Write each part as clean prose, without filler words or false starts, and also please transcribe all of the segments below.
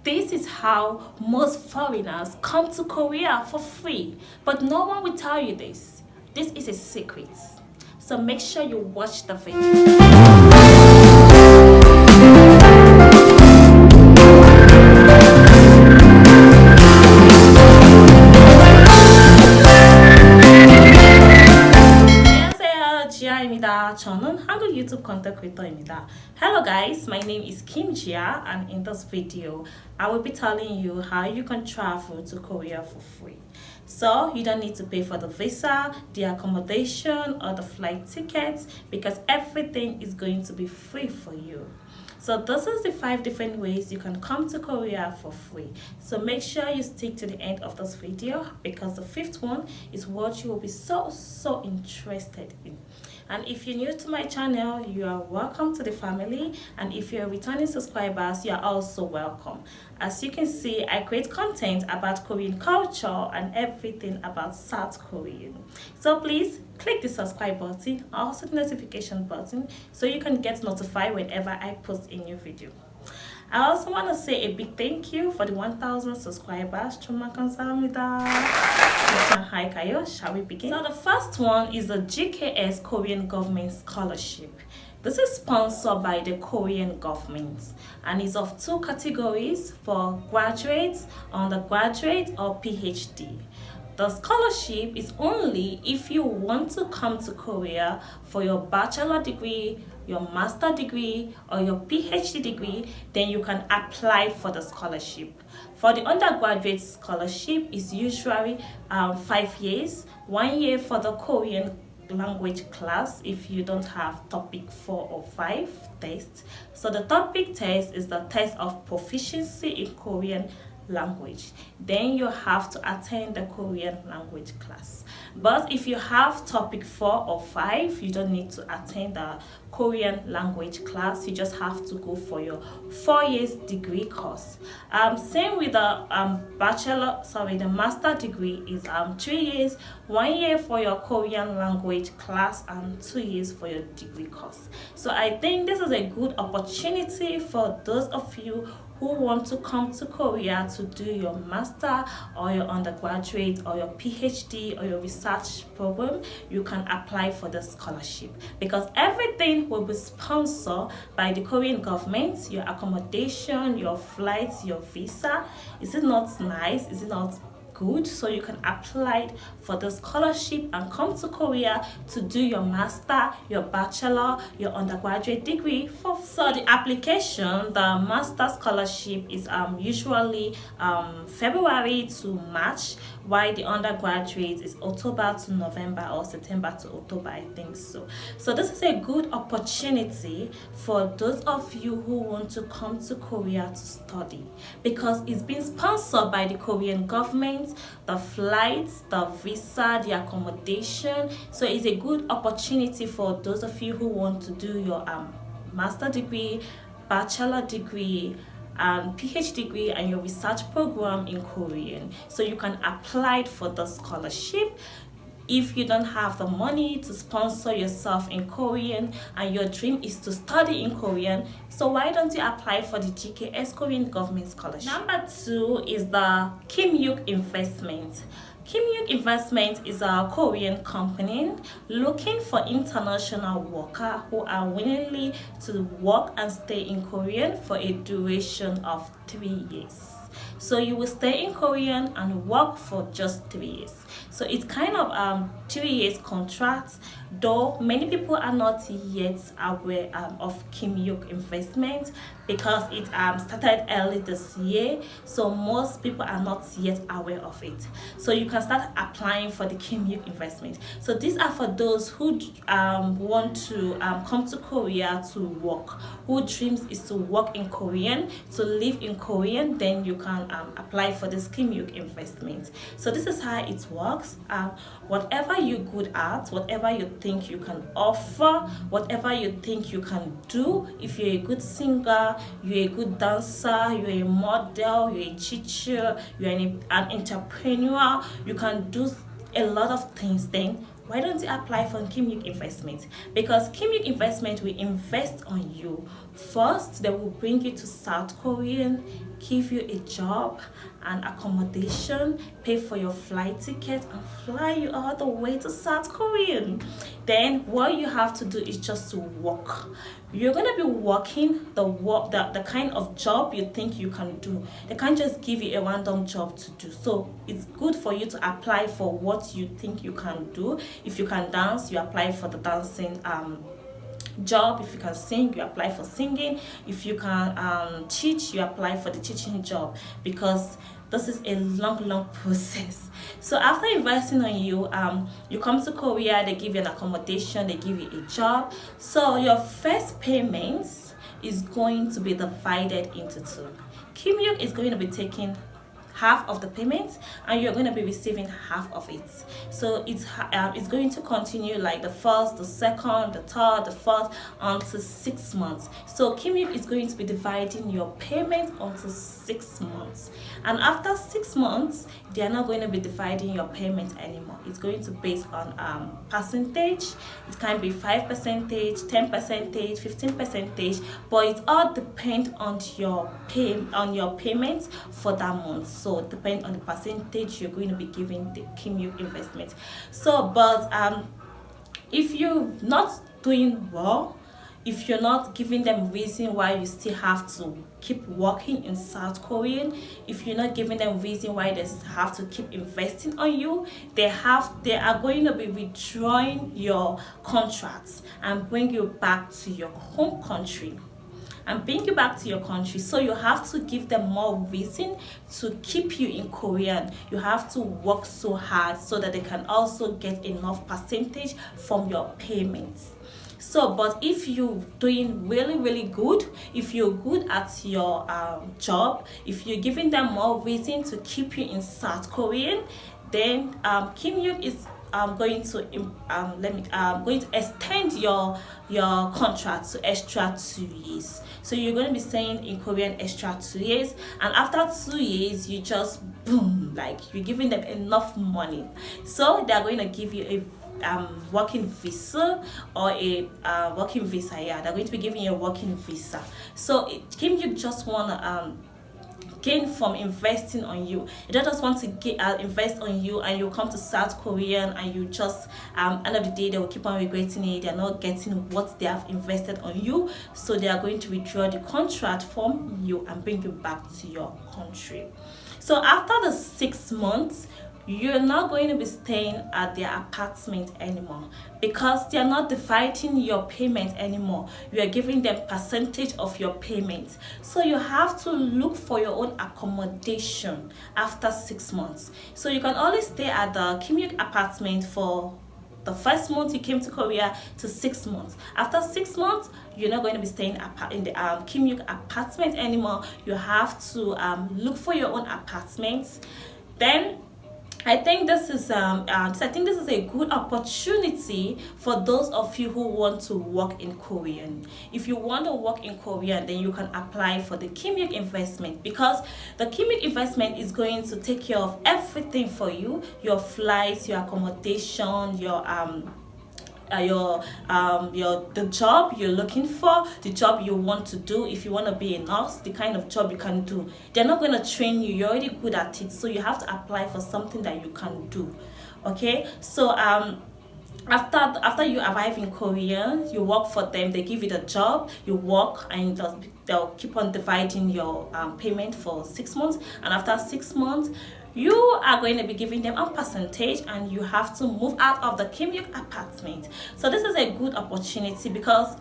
This is how most foreigners come to Korea for free, but no one will tell you this. This is a secret. So make sure you watch the video. 안녕하세요, 지아입니다. 저는 한국 YouTube content creator입니다. Hello guys, my name is Kim Jia, and in this video, I will be telling you how you can travel to Korea for free. So you don't need to pay for the visa, the accommodation, or the flight tickets because everything is going to be free for you. So this is the 5 different ways you can come to Korea for free. So make sure you stick to the end of this video because the 5th one is what you will be so interested in. And if you're new to my channel, you are welcome to the family, and if you're returning subscribers, you are also welcome. As you can see, I create content about Korean culture and everything about South Korean. So please click the subscribe button, also the notification button, so you can get notified whenever I post a new video. I also want to say a big thank you for the 1,000 subscribers. Hi Kayo, shall we begin? So the first one is the GKS Korean Government Scholarship. This is sponsored by the Korean government and is of 2 categories for graduates, undergraduate, or PhD. The scholarship is only if you want to come to Korea for your bachelor degree, your master degree, or your PhD degree, then you can apply for the scholarship. For the undergraduate scholarship is usually 5 years, 1 year for the Korean language class if you don't have topic 4 or 5 tests. So the topic test is the test of proficiency in Korean language. Then you have to attend the Korean language class. But if you have topic 4 or 5, you don't need to attend the Korean language class. You just have to go for your 4 years degree course. Same with the the master degree is 3 years, 1 year for your Korean language class and 2 years for your degree course. So I think this is a good opportunity for those of you who want to come to Korea to do your master or your undergraduate or your PhD or your research program. You can apply for the scholarship because everything will be sponsored by the Korean government. Your accommodation, your flights, your visa. Is it not nice? Is it not good? So you can apply for the scholarship and come to Korea to do your master, your bachelor, your undergraduate degree. So the application, the master scholarship is usually February to March, while the undergraduate is October to November or September to October, I think so. So this is a good opportunity for those of you who want to come to Korea to study because it's been sponsored by the Korean government, the flights, the visa, the accommodation. So it's a good opportunity for those of you who want to do your master degree, bachelor degree, and PhD degree and your research program in Korean. So you can apply for the scholarship. If you don't have the money to sponsor yourself in Korean and your dream is to study in Korean, so why don't you apply for the GKS Korean Government Scholarship? Number 2 is the Kim Yuk Investment. Kim Yuk Investment is a Korean company looking for international workers who are willingly to work and stay in Korea for a duration of 3 years. So you will stay in Korean and work for just 3 years. So it's kind of 3 years contract, though many people are not yet aware of Kim Yuk Investment because it started early this year. So most people are not yet aware of it. So you can start applying for the Kim Yuk Investment. So these are for those who want to come to Korea to work, who dreams is to work in Korean, to live in Korean. Then you can apply for this Kim Yuk Investment. So this is how it works. Whatever you're good at, whatever you think you can offer, whatever you think you can do, if you're a good singer, you're a good dancer, you're a model, you're a teacher, you're an entrepreneur, you can do a lot of things, then why don't you apply for Kim Yuk Investment? Because Kim Yuk Investment will invest on you. First, they will bring you to South Korea, give you a job and accommodation, pay for your flight ticket, and fly you all the way to South Korea. Then what you have to do is just to work. You're gonna be working the kind of job you think you can do. They can't just give you a random job to do. So it's good for you to apply for what you think you can do. If you can dance, you apply for the dancing job. If you can sing, you apply for singing. If you can teach, you apply for the teaching job, because this is a long process. So after investing on you, you come to Korea, they give you an accommodation, they give you a job. So your first payments is going to be divided into two. Kim Yuk is going to be taking half of the payment, and you're going to be receiving half of it. So it's going to continue like the first, the second, the third, the fourth, until 6 months. So Kim Yuk is going to be dividing your payment onto 6 months, and after 6 months they are not going to be dividing your payment anymore. It's going to be based on percentage. It can be 5%, 10%, 15%, but it all depends on your payments for that month. So it depends on the percentage you're going to be giving the Kim Yuk investment. So but if you're not doing well, if you're not giving them reason why you still have to keep working in South Korea, if you're not giving them reason why they have to keep investing on you, they are going to be withdrawing your contracts and bring you back to your home country. So you have to give them more reason to keep you in Korea. You have to work so hard so that they can also get enough percentage from your payments. So but if you're doing really good, if you're good at your job, if you're giving them more reason to keep you in South Korea, then Kim Yuk is going to extend your contract to extra 2 years. So you're going to be staying in Korea extra 2 years, and after 2 years you just boom, like you're giving them enough money. So they're going to give you a working visa or a working visa. Yeah, they're going to be giving you a working visa. So Kim Yuk just wanna gain from investing on you. They don't just want to invest on you and you come to South Korea and you just end of the day they will keep on regretting it. They're not getting what they have invested on you, so they are going to withdraw the contract from you and bring you back to your country. So after the 6 months, you're not going to be staying at their apartment anymore, because they're not dividing your payment anymore. You are giving them percentage of your payment. So you have to look for your own accommodation after 6 months. So you can only stay at the Kim Yuk apartment for the first month you came to Korea to 6 months. After 6 months, you're not going to be staying in the Kim Yuk apartment anymore. You have to look for your own apartments. Then I think this is a good opportunity for those of you who want to work in Korean. If you want to work in Korean, then you can apply for the Kim Yuk investment, because the Kim Yuk investment is going to take care of everything for you: your flights, your accommodation, the job you're looking for, the job you want to do. If you want to be a nurse, the kind of job you can do. They're not going to train you, you're already good at it, so you have to apply for something that you can do. Okay, so after you arrive in Korea, you work for them, they give you the job, you work, and they'll keep on dividing your payment for 6 months, and after 6 months you are going to be giving them a percentage, and you have to move out of the Kim Yuk apartment. So this is a good opportunity, because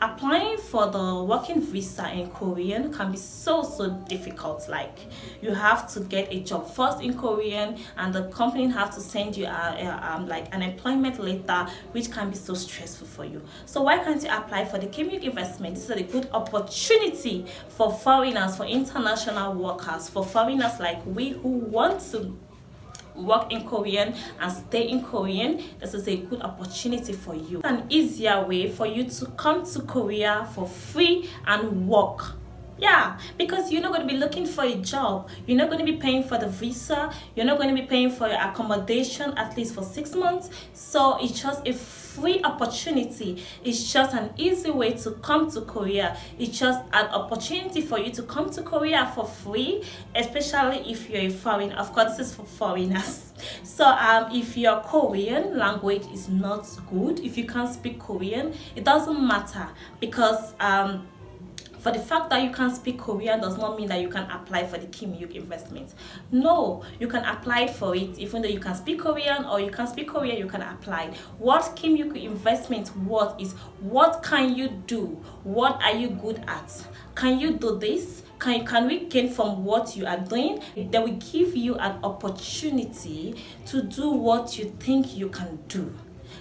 applying for the working visa in Korean can be so difficult. Like, you have to get a job first in Korean, and the company have to send you like an employment letter, which can be so stressful for you. So why can't you apply for the Kim Yuk investment? This is a good opportunity for foreigners, for international workers, for foreigners like we who want to work in Korean and stay in Korean. This is a good opportunity for you. It's an easier way for you to come to Korea for free and work Yeah, because you're not going to be looking for a job. You're not going to be paying for the visa. You're not going to be paying for your accommodation at least for 6 months. So it's just a free opportunity. It's just an easy way to come to Korea. It's just an opportunity for you to come to Korea for free, especially if you're a foreigner. Of course, this is for foreigners. So if your Korean language is not good, if you can't speak Korean, it doesn't matter, because for the fact that you can't speak Korean does not mean that you can apply for the Kim Yuk investment. No, you can apply for it even though you can speak Korean, or you can speak Korean, you can apply. What Kim Yuk investment what is, what can you do? What are you good at? Can you do this? Can we gain from what you are doing? They will give you an opportunity to do what you think you can do.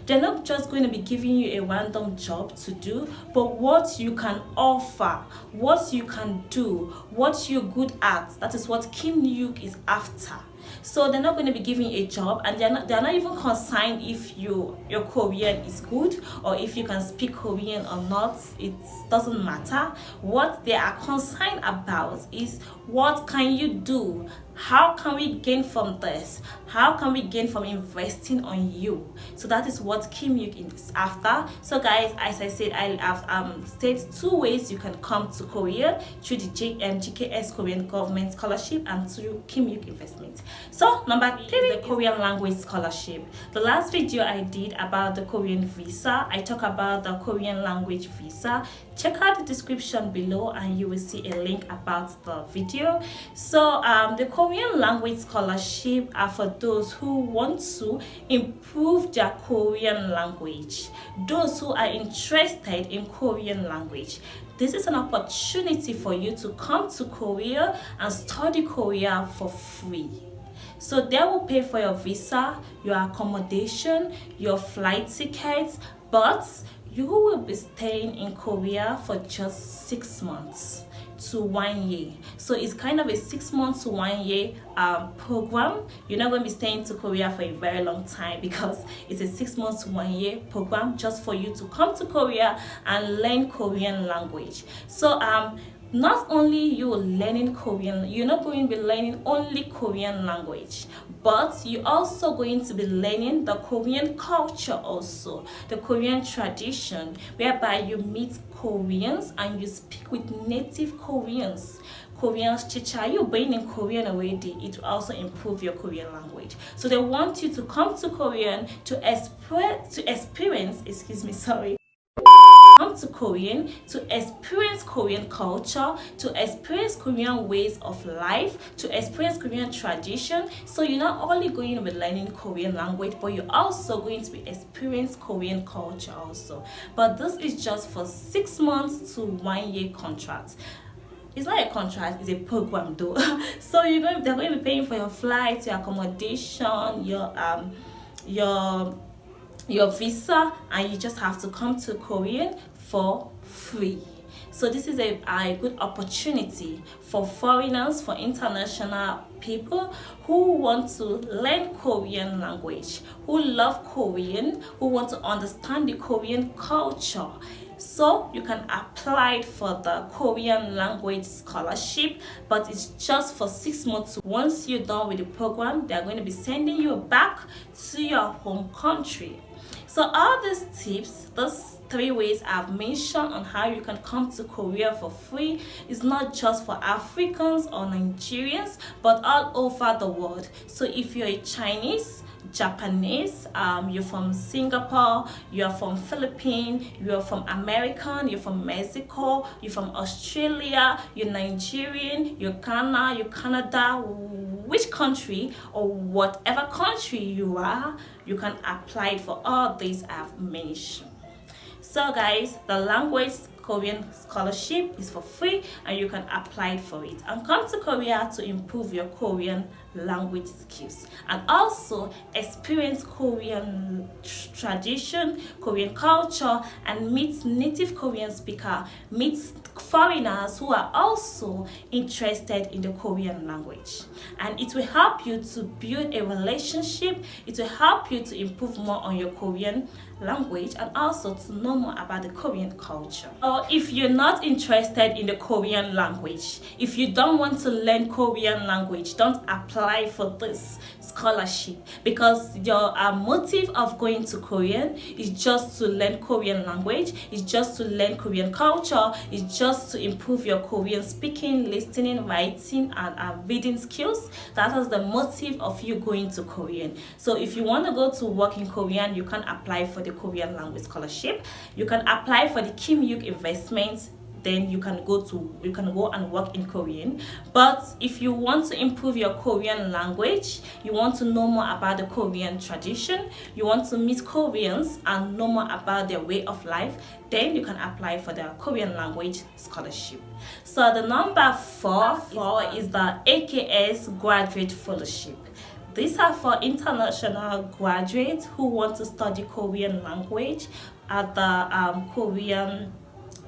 They're not just going to be giving you a random job to do, but what you can offer, what you can do, what you're good at. That is what Kim Yuk is after. So they're not going to be giving you a job, and they're not even concerned if your Korean is good or if you can speak Korean or not. It doesn't matter. What they are concerned about is what can you do? How can we gain from this? How can we gain from investing on you? So that is what Kim Yuk is after. So guys, as I said, I have stated 2 ways you can come to Korea: through the GKS Korean Government Scholarship and through Kim Yuk investment. So number 3 is the Korean language scholarship. The last video I did about the Korean visa, I talk about the Korean language visa. Check out the description below and you will see a link about the video. So the Korean language scholarship are for those who want to improve their Korean language, those who are interested in Korean language. This is an opportunity for you to come to Korea and study Korea for free. So they will pay for your visa, your accommodation, your flight tickets, but you will be staying in Korea for just 6 months to 1 year. So it's kind of a 6 months to 1 year program. You're not going to be staying to Korea for a very long time, because it's a 6 months to 1 year program just for you to come to Korea and learn Korean language. So not only you learning Korean, you're not going to be learning only Korean language, but you're also going to be learning the Korean culture also, the Korean tradition, whereby you meet Koreans and you speak with native Koreans. Koreans chicha, you're being in Korean already, it will also improve your Korean language. So they want you to come to Korean to experience, come to Korean to experience Korean culture, to experience Korean ways of life, to experience Korean tradition. So you're not only going to be learning Korean language, but you're also going to be experiencing Korean culture also. But this is just for 6 months to 1 year contract. It's not a contract, it's a program though. So they're going to be paying for your flights, your accommodation, your visa, and you just have to come to Korea for free. So this is a good opportunity for foreigners, for international people who want to learn Korean language, who love Korean, who want to understand the Korean culture. So you can apply for the Korean language scholarship, but it's just for 6 months. Once you're done with the program, they're going to be sending you back to your home country. So all these tips, those 3 ways I've mentioned on how you can come to Korea for free, is not just for Africans or Nigerians, but all over the world. So if you're a Chinese, Japanese, you're from Singapore, you're from Philippines, you're from American, you're from Mexico, you're from Australia, you're Nigerian, you're Ghana, you're Canada, which country or whatever country you are, you can apply for all these I've mentioned. So guys, the language Korean scholarship is for free and you can apply for it and come to Korea to improve your Korean language skills and also experience Korean tradition, Korean culture, and meet native Korean speaker, meet foreigners who are also interested in the Korean language, and it will help you to build a relationship. It will help you to improve more on your Korean language and also to know more about the Korean culture. Or if you're not interested in the Korean language, if you don't want to learn Korean language, don't apply for this scholarship, because your motive of going to Korean is just to learn Korean language, is just to learn Korean culture, is just to improve your Korean speaking, listening, writing, and reading skills. That is the motive of you going to Korean. So if you want to go to work in Korean, you can apply for the Korean language scholarship. You can apply for the Kim Yuk investments. Then you can go and work in Korean. But if you want to improve your Korean language, you want to know more about the Korean tradition, you want to meet Koreans and know more about their way of life, then you can apply for the Korean language scholarship. So the number four is the AKS Graduate Fellowship. These are for international graduates who want to study Korean language at the Korean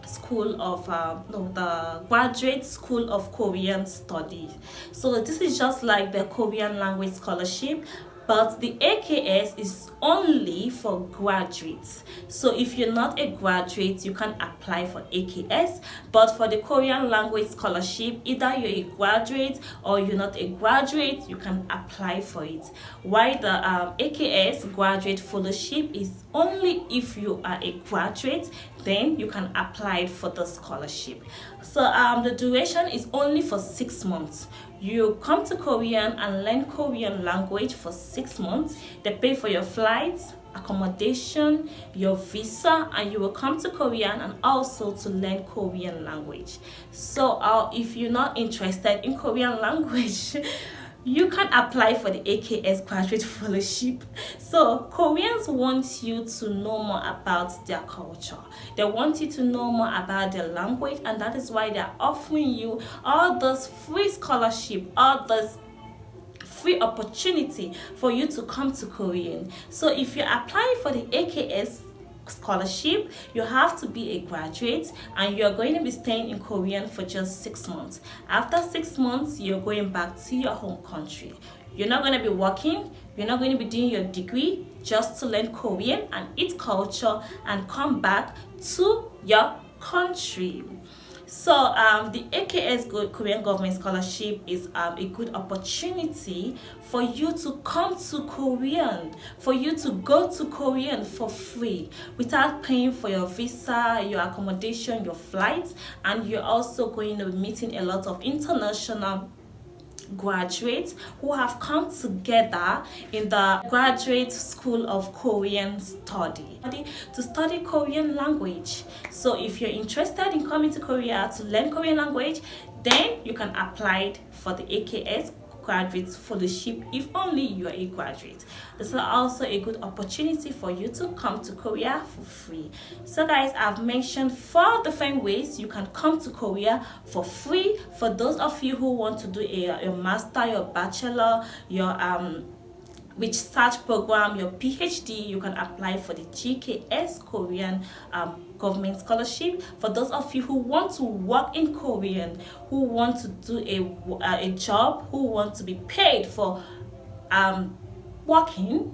School of the Graduate School of Korean Studies. So this is just like the Korean language scholarship, but the AKS is only for graduates. So if you're not a graduate, you can apply for AKS. But for the Korean language scholarship, either you're a graduate or you're not a graduate, you can apply for it. Why the AKS Graduate Fellowship is only if you are a graduate, then you can apply for the scholarship. So the duration is only for 6 months. You come to Korean and learn Korean language for 6 months. They pay for your flights, accommodation, your visa, and you will come to Korean and also to learn Korean language. So if you're not interested in Korean language, you can apply for the AKS Graduate Fellowship. So Koreans want you to know more about their culture. They want you to know more about their language, and that is why they're offering you all this free scholarship, all this free opportunity for you to come to Korean. So if you're applying for the AKS scholarship, you have to be a graduate and you're going to be staying in Korean for just 6 months. After 6 months, you're going back to your home country. You're not going to be working, you're not going to be doing your degree, just to learn Korean and its culture and come back to your country. So the AKS Korean Government Scholarship is a good opportunity for you to come to Korean, for you to go to Korean for free without paying for your visa, your accommodation, your flights, and you're also going to be meeting a lot of international graduates who have come together in the Graduate School of Korean Study to study Korean language. So if you're interested in coming to Korea to learn Korean language, then you can apply for the AKS Graduate Fellowship if only you are a graduate. This is also a good opportunity for you to come to Korea for free. So guys, I've mentioned 4 different ways you can come to Korea for free. For those of you who want to do a master, your bachelor, your research program, your PhD, you can apply for the GKS Korean government scholarship. For those of you who want to work in Korean, who want to do a job, who want to be paid for working,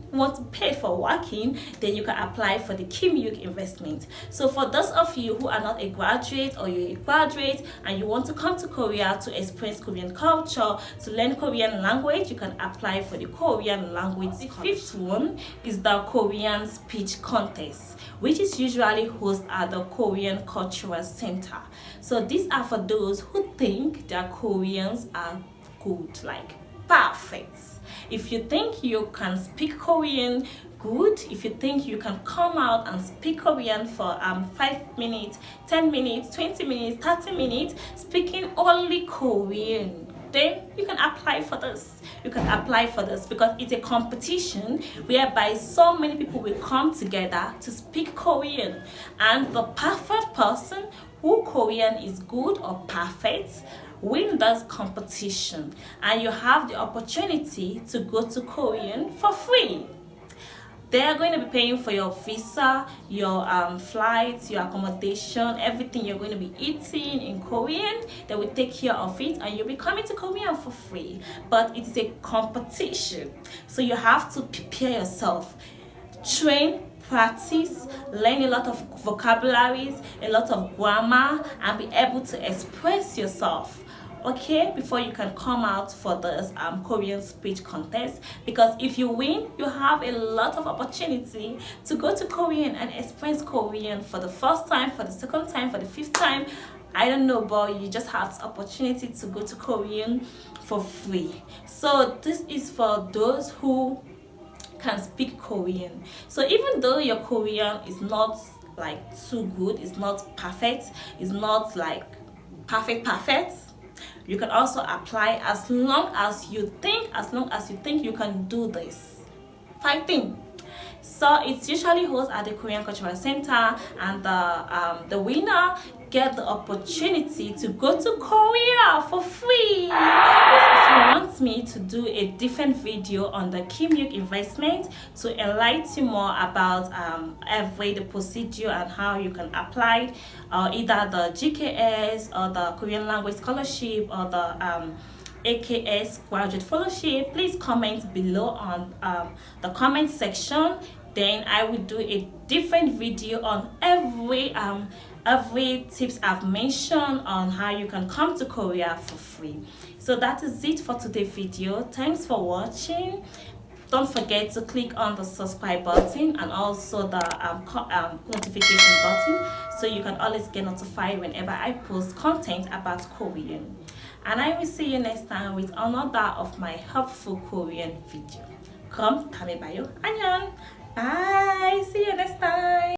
then you can apply for the Kim Yuk investment. So for those of you who are not a graduate or you're a graduate and you want to come to Korea to experience Korean culture, to learn Korean language, you can apply for the Korean language. The 5th one is the Korean speech contest, which is usually hosted at the Korean Cultural Center. So these are for those who think their Koreans are good, like perfect. If you think you can speak Korean good, if you think you can come out and speak Korean for 5 minutes, 10 minutes, 20 minutes, 30 minutes, speaking only Korean, then you can apply for this. You can apply for this because it's a competition whereby so many people will come together to speak Korean, and the perfect person who Korean is good or perfect win this competition, and you have the opportunity to go to Korean for free. They are going to be paying for your visa, your flights, your accommodation, everything you're going to be eating in Korean. They will take care of it, and you'll be coming to Korea for free. But it is a competition, so you have to prepare yourself, train, practice, learn a lot of vocabularies, a lot of grammar, and be able to express yourself, okay, before you can come out for this Korean speech contest. Because if you win, you have a lot of opportunity to go to Korean and express Korean for the first time, for the second time, for the fifth time. I don't know, but you just have the opportunity to go to Korean for free. So this is for those who can speak Korean. So even though your Korean is not like too good, it's not perfect, it's not like perfect, you can also apply as long as you think you can do this fighting. So it's usually hosted at the Korean Cultural Center, and the winner get the opportunity to go to Korea for free. If you want me to do a different video on the Kimyuk investment to enlighten you more about the procedure and how you can apply either the GKS or the Korean language scholarship or the AKS graduate fellowship, please comment below on the comment section. Then I will do a different video on every tips I've mentioned on how you can come to Korea for free. So that is it for today's video. Thanks for watching. Don't forget to click on the subscribe button and also the notification button, so you can always get notified whenever I post content about Korean. And I will see you next time with another of my helpful Korean video. 그럼 다음에 봐요. 안녕. Bye. See you next time.